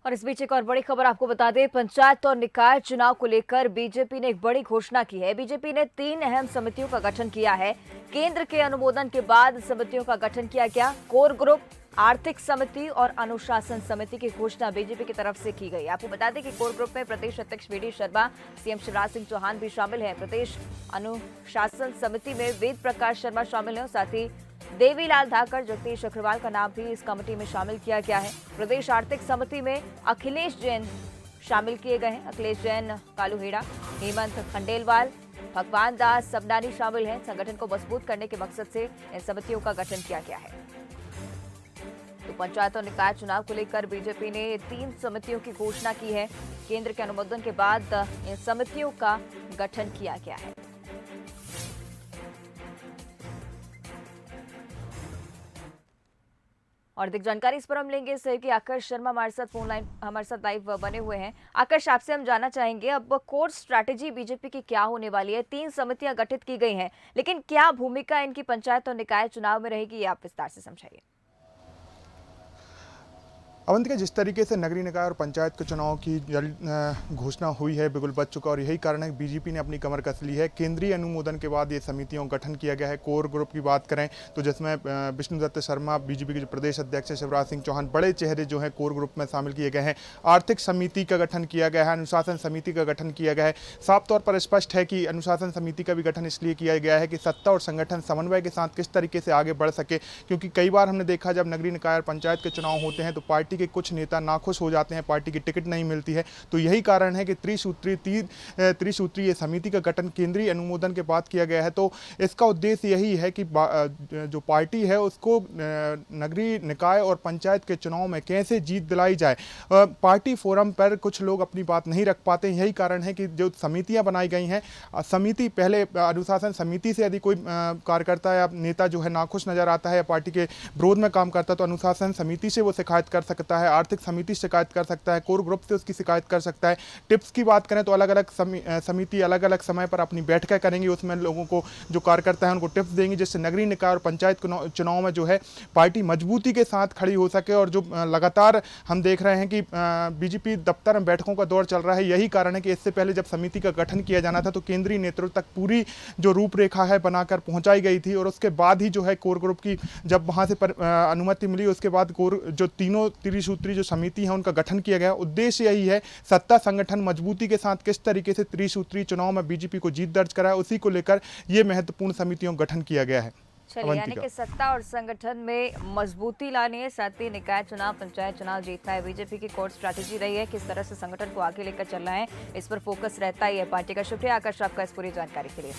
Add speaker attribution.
Speaker 1: और इस बीच एक और बड़ी खबर आपको बता दें, पंचायत और निकाय चुनाव को लेकर बीजेपी ने एक बड़ी घोषणा की है। बीजेपी ने 3 अहम समितियों का गठन किया है। केंद्र के अनुमोदन के बाद समितियों का गठन किया गया। कोर ग्रुप, आर्थिक समिति और अनुशासन समिति की घोषणा बीजेपी की तरफ से की गई। आपको बता दें कि कोर ग्रुप में प्रदेश अध्यक्ष V D Sharma, CM Shivraj Singh Chauhan भी शामिल हैं। प्रदेश अनुशासन समिति में वेद प्रकाश शर्मा शामिल हैं, साथ ही देवीलाल धाकर, जगदीश अग्रवाल का नाम भी इस कमेटी में शामिल किया गया है। प्रदेश आर्थिक समिति में अखिलेश जैन शामिल किए गए हैं। अखिलेश जैन, कालू हेड़ा, हेमंत खंडेलवाल, भगवान दास सबनानी शामिल हैं। संगठन को मजबूत करने के मकसद से इन समितियों का गठन किया गया है। तो पंचायत और निकाय चुनाव को लेकर बीजेपी ने 3 समितियों की घोषणा की है। केंद्र के अनुमोदन के बाद इन समितियों का गठन किया गया है। और अधिक जानकारी इस पर हम लेंगे सहयोगी आकर्ष शर्मा हमारे साथ फोन लाइन हमारे साथ लाइव बने हुए हैं। आकर्ष, आपसे हम जानना चाहेंगे अब कोर स्ट्रैटेजी बीजेपी की क्या होने वाली है। 3 समितियां गठित की गई हैं, लेकिन क्या भूमिका इनकी पंचायत और निकाय चुनाव में रहेगी, ये आप विस्तार से समझाइए।
Speaker 2: अवंतिका, जिस तरीके से नगरीय निकाय और पंचायत के चुनाव की घोषणा हुई है, बिगुल बच चुका और यही कारण है कि बीजेपी ने अपनी कमर कस ली है। केंद्रीय अनुमोदन के बाद ये समितियों का गठन किया गया है। कोर ग्रुप की बात करें तो जिसमें विष्णुदत्त शर्मा, बीजेपी के जो प्रदेश अध्यक्ष है, शिवराज सिंह चौहान, बड़े चेहरे जो हैं कोर ग्रुप में शामिल किए गए हैं। आर्थिक समिति का गठन किया गया है, अनुशासन समिति का गठन किया गया है। साफ तौर पर स्पष्ट है कि अनुशासन समिति का भी गठन इसलिए किया गया है कि सत्ता और संगठन समन्वय के साथ किस तरीके से आगे बढ़ सके, क्योंकि कई बार हमने देखा जब नगरीय निकाय और पंचायत के चुनाव होते हैं तो पार्टी के कुछ नेता नाखुश हो जाते हैं, पार्टी की टिकट नहीं मिलती है। तो यही कारण है कि त्रिसूत्रीय ये समिति का गठन केंद्रीय अनुमोदन के बाद किया गया है। तो इसका उद्देश्य यही है कि जो पार्टी है उसको नगरीय निकाय और पंचायत के चुनाव में कैसे जीत दिलाई जाए। पार्टी फोरम पर कुछ लोग अपनी बात नहीं रख पाते, यही कारण है कि जो समितियां बनाई गई हैं, समिति पहले अनुशासन समिति से यदि कोई कार्यकर्ता या नेता जो है नाखुश नजर आता है या पार्टी के विरोध में काम करता है तो अनुशासन समिति से वो शिकायत कर सकता है, आर्थिक समिति शिकायत कर सकता है, कोर ग्रुप से उसकी शिकायत कर सकता है। टिप्स की बात करें तो अलग अलग समिति अलग अलग समय पर अपनी बैठकें करेंगी, उसमें लोगों को जो कार्यकर्ता है उनको टिप्स देंगी, जिससे नगरीय निकाय और पंचायत चुनाव में जो है पार्टी मजबूती के साथ खड़ी हो सके। और जो लगातार हम देख रहे हैं कि बीजेपी दफ्तर में बैठकों का दौर चल रहा है, यही कारण है कि इससे पहले जब समिति का गठन किया जाना था तो केंद्रीय नेतृत्व तक पूरी जो रूपरेखा है बनाकर पहुंचाई गई थी और उसके बाद ही जो है कोर ग्रुप की जब वहां से अनुमति मिली उसके बाद कोर जो तीनों त्रिसूत्री जो समिति है उनका गठन किया गया। उद्देश्य यही है सत्ता संगठन मजबूती के साथ किस तरीके से त्रिसूत्री चुनाव में बीजेपी को जीत दर्ज कराए, उसी को लेकर यह महत्वपूर्ण समितियों का गठन किया गया है।
Speaker 1: चलिए, यानी कि सत्ता और संगठन में मजबूती लानी है, साथ ही निकाय चुनाव, पंचायत चुनाव जीतना है। बीजेपी की कोर स्ट्रैटेजी रही है किस तरह से संगठन को आगे लेकर चलना है, इस पर फोकस रहता ही है पार्टी का। शुक्रिया आकाश आपका इस पूरी जानकारी के लिए।